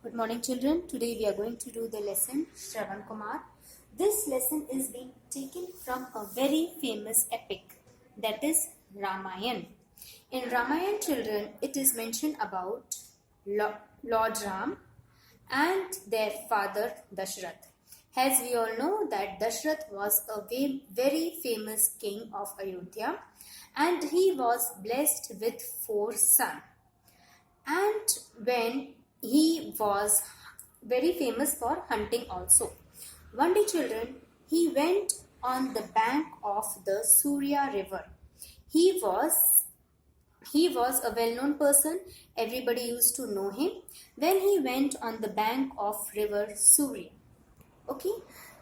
Good morning, children. Today we are going to do the lesson Shravan Kumar. This lesson is being taken from a very famous epic, that is Ramayana. In Ramayana, children, it is mentioned about Lord Ram and their father Dashrath. As we all know that Dashrath was a very famous king of Ayodhya, and he was blessed with 4 sons. And when he was very famous for hunting also. One day, children, he went on the bank of the Surya river. He was a well-known person. Everybody used to know him. When he went on the bank of river Surya, okay,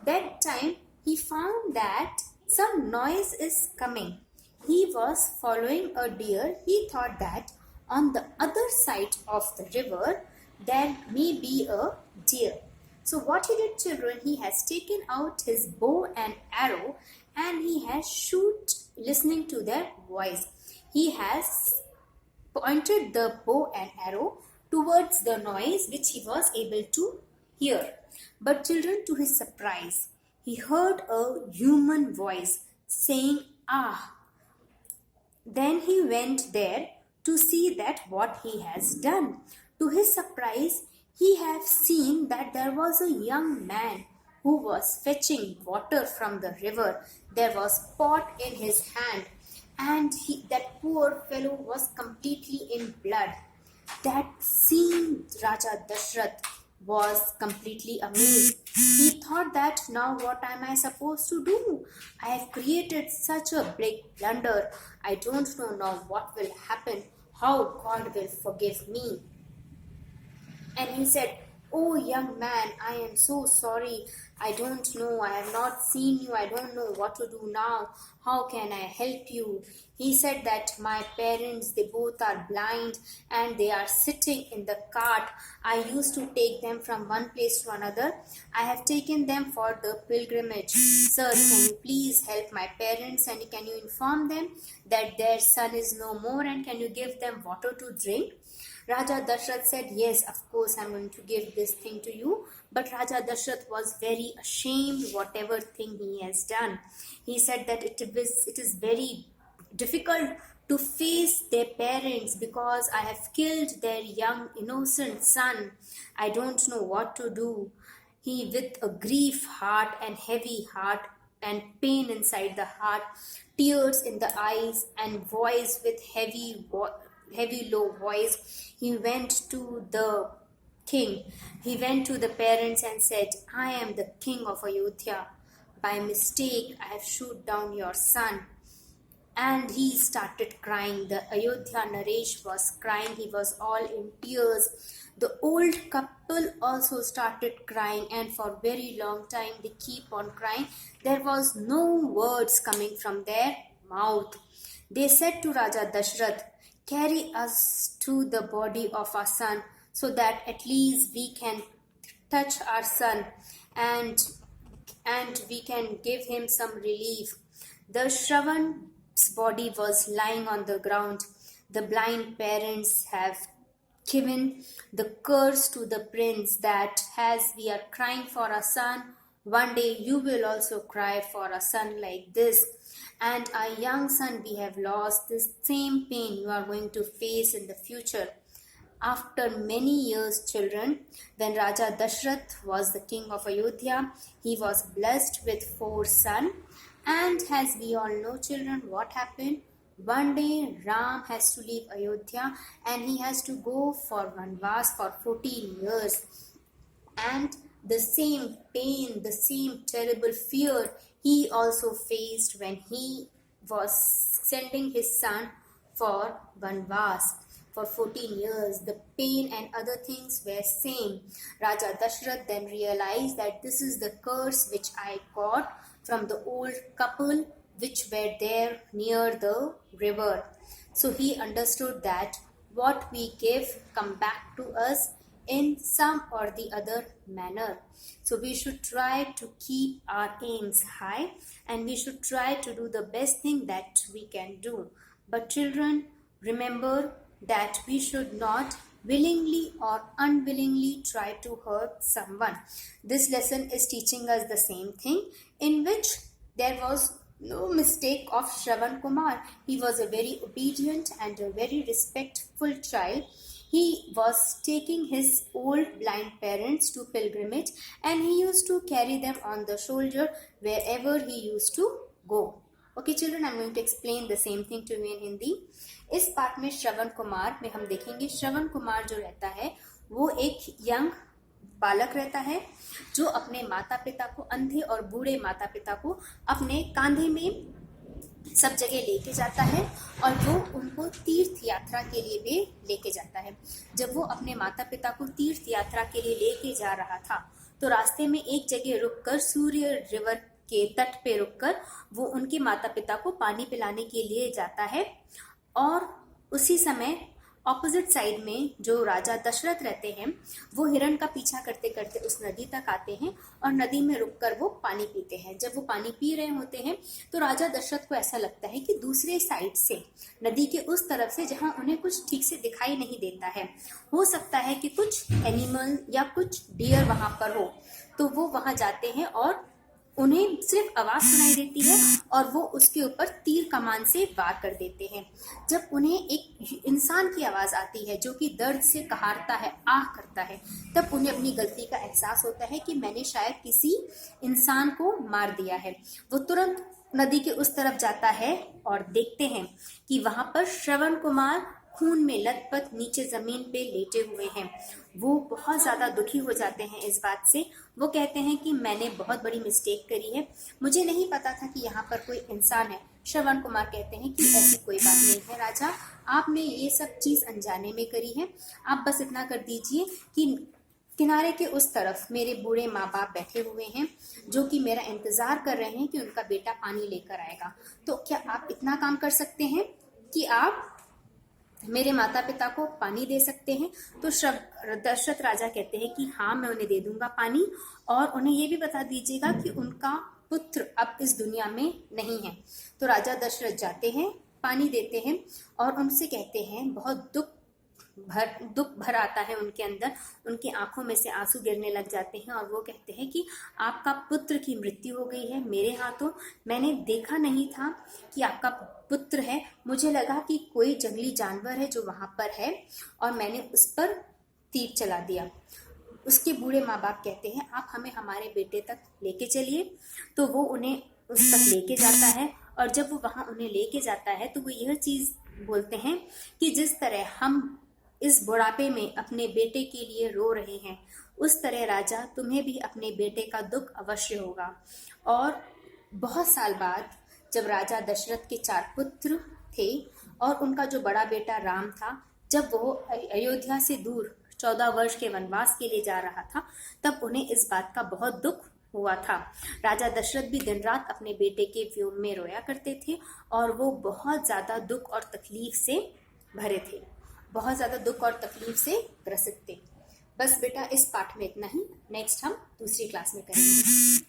that time he found that some noise is coming. He was following a deer. He thought that on the other side of the river there may be a deer. So what he did, children, he has taken out his bow and arrow and he has shoot listening to their voice. He has pointed the bow and arrow towards the noise which he was able to hear. But children, to his surprise, he heard a human voice saying, "Ah." Then he went there to see that what he has done. To his surprise, he have seen that there was a young man who was fetching water from the river. There was pot in his hand, and that poor fellow was completely in blood. That seeing Raja Dashrath was completely amazed. He thought that now what am I supposed to do? I have created such a big blunder. I don't know now what will happen, how God will forgive me. And he said, "Oh young man, I am so sorry. I don't know. I have not seen you. I don't know what to do now. How can I help you?" He said that my parents, they both are blind and they are sitting in the cart. I used to take them from one place to another. I have taken them for the pilgrimage. Sir, can you please help my parents and can you inform them that their son is no more and can you give them water to drink? Raja Dashrath said, "Yes, of course, I'm going to give this thing to you." But Raja Dashrath was very ashamed whatever thing he has done. He said that it is very difficult to face their parents because I have killed their young innocent son. I don't know what to do. He, with a grief heart and heavy heart and pain inside the heart, tears in the eyes and voice with heavy low voice, he went to the king. He went to the parents and said, "I am the king of Ayodhya. By mistake, I have shot down your son." And he started crying. The Ayodhya Naresh was crying. He was all in tears. The old couple also started crying, and for very long time they keep on crying. There was no words coming from their mouth. They said to Raja Dashrath, "Carry us to the body of our son so that at least we can touch our son and we can give him some relief." The Shravan's body was lying on the ground. The blind parents have given the curse to the prince that as we are crying for our son, one day you will also cry for a son like this. And our young son we have lost. This same pain you are going to face in the future. After many years, children, when Raja Dashrath was the king of Ayodhya, he was blessed with 4 sons. And as we all know, children, what happened? One day Ram has to leave Ayodhya and he has to go for Vanvas for 14 years. And the same pain, the same terrible fear he also faced when he was sending his son for Vanvas for 14 years. The pain and other things were same. Raja Dashrath then realized that this is the curse which I got from the old couple which were there near the river. So he understood that what we give come back to us in some or the other manner. So we should try to keep our aims high and we should try to do the best thing that we can do. But children, remember that we should not willingly or unwillingly try to hurt someone. This lesson is teaching us the same thing, in which there was no mistake of Shravan Kumar. He was a very obedient and a very respectful child. He was taking his old blind parents to pilgrimage, and he used to carry them on the shoulder wherever he used to go. Okay children, I'm going to explain the same thing to you in Hindi. इस part में श्रवण कुमार में हम देखेंगे श्रवण कुमार जो रहता है वो एक यंग बालक रहता है जो अपने माता पिता को, अंधे और बूढ़े माता पिता को अपने कांधे में सब जगह लेके जाता है और वो उनको तीर्थ यात्रा के लिए भी लेके जाता है। जब वो अपने माता पिता को तीर्थ यात्रा के लिए लेके जा रहा था तो रास्ते में एक जगह रुककर, सूर्य रिवर के तट पे रुककर वो उनके माता पिता को पानी पिलाने के लिए जाता है। और उसी समय ऑपोजिट साइड में जो राजा दशरथ रहते हैं वो हिरण का पीछा करते करते उस नदी तक आते हैं और नदी में रुककर वो पानी पीते हैं। जब वो पानी पी रहे होते हैं तो राजा दशरथ को ऐसा लगता है कि दूसरे साइड से, नदी के उस तरफ से जहां उन्हें कुछ ठीक से दिखाई नहीं देता है, हो सकता है कि कुछ एनिमल या कुछ डियर वहां पर हो, तो वो वहां जाते हैं और उन्हें सिर्फ आवाज सुनाई देती है और वो उसके ऊपर तीर कमान से वार कर देते हैं। जब उन्हें एक इंसान की आवाज आती है जो कि दर्द से कहारता है, आह करता है, तब उन्हें अपनी गलती का एहसास होता है कि मैंने शायद किसी इंसान को मार दिया है। वो तुरंत नदी के उस तरफ जाता है और देखते हैं कि वहां पर श्रवण कुमार खून में लथपथ नीचे जमीन पे लेटे हुए हैं। वो बहुत ज्यादा दुखी हो जाते हैं इस बात से। वो कहते हैं कि मैंने बहुत बड़ी मिस्टेक करी है, मुझे नहीं पता था कि यहाँ पर कोई इंसान है। श्रवण कुमार कहते हैं कि ऐसी कोई बात नहीं है राजा, आपने ये सब चीज अनजाने में करी है। आप बस इतना कर दीजिए कि किनारे के उस तरफ मेरे बूढ़े माँ बाप बैठे हुए हैं जो कि मेरा इंतजार कर रहे हैं कि उनका बेटा पानी लेकर आएगा। तो क्या आप इतना काम कर सकते हैं कि आप मेरे माता पिता को पानी दे सकते हैं? तो दशरथ राजा कहते हैं कि हाँ, मैं उन्हें दे दूंगा पानी, और उन्हें ये भी बता दीजिएगा कि उनका पुत्र अब इस दुनिया में नहीं है। तो राजा दशरथ जाते हैं, पानी देते हैं और उनसे कहते हैं, बहुत दुख भर आता है उनके अंदर, उनकी आंखों में से आंसू गिरने लग जाते हैं और वो कहते हैं कि आपका पुत्र की मृत्यु हो गई है मेरे हाथों। मैंने देखा नहीं था कि आपका पुत्र है, मुझे लगा कि कोई जंगली जानवर है जो वहां पर है और मैंने उस पर तीर चला दिया। उसके बूढ़े माँ बाप कहते हैं, आप हमें हमारे बेटे तक लेके चलिए। तो वो उन्हें उस तक लेके जाता है और जब वो वहां उन्हें लेके जाता है तो वो यह चीज बोलते हैं कि जिस तरह हम इस बुढ़ापे में अपने बेटे के लिए रो रहे हैं, उस तरह राजा तुम्हें भी अपने बेटे का दुख अवश्य होगा। और बहुत साल बाद जब राजा दशरथ के 4 पुत्र थे और उनका जो बड़ा बेटा राम था, जब वो अयोध्या से दूर 14 वर्ष के वनवास के लिए जा रहा था, तब उन्हें इस बात का बहुत दुख हुआ था। राजा दशरथ भी दिन रात अपने बेटे के वियोग में रोया करते थे और वो बहुत ज्यादा दुख और तकलीफ से भरे थे, बहुत ज्यादा दुख और तकलीफ से ग्रसित थे। बस बेटा, इस पाठ में इतना ही। नेक्स्ट हम दूसरी क्लास में करेंगे।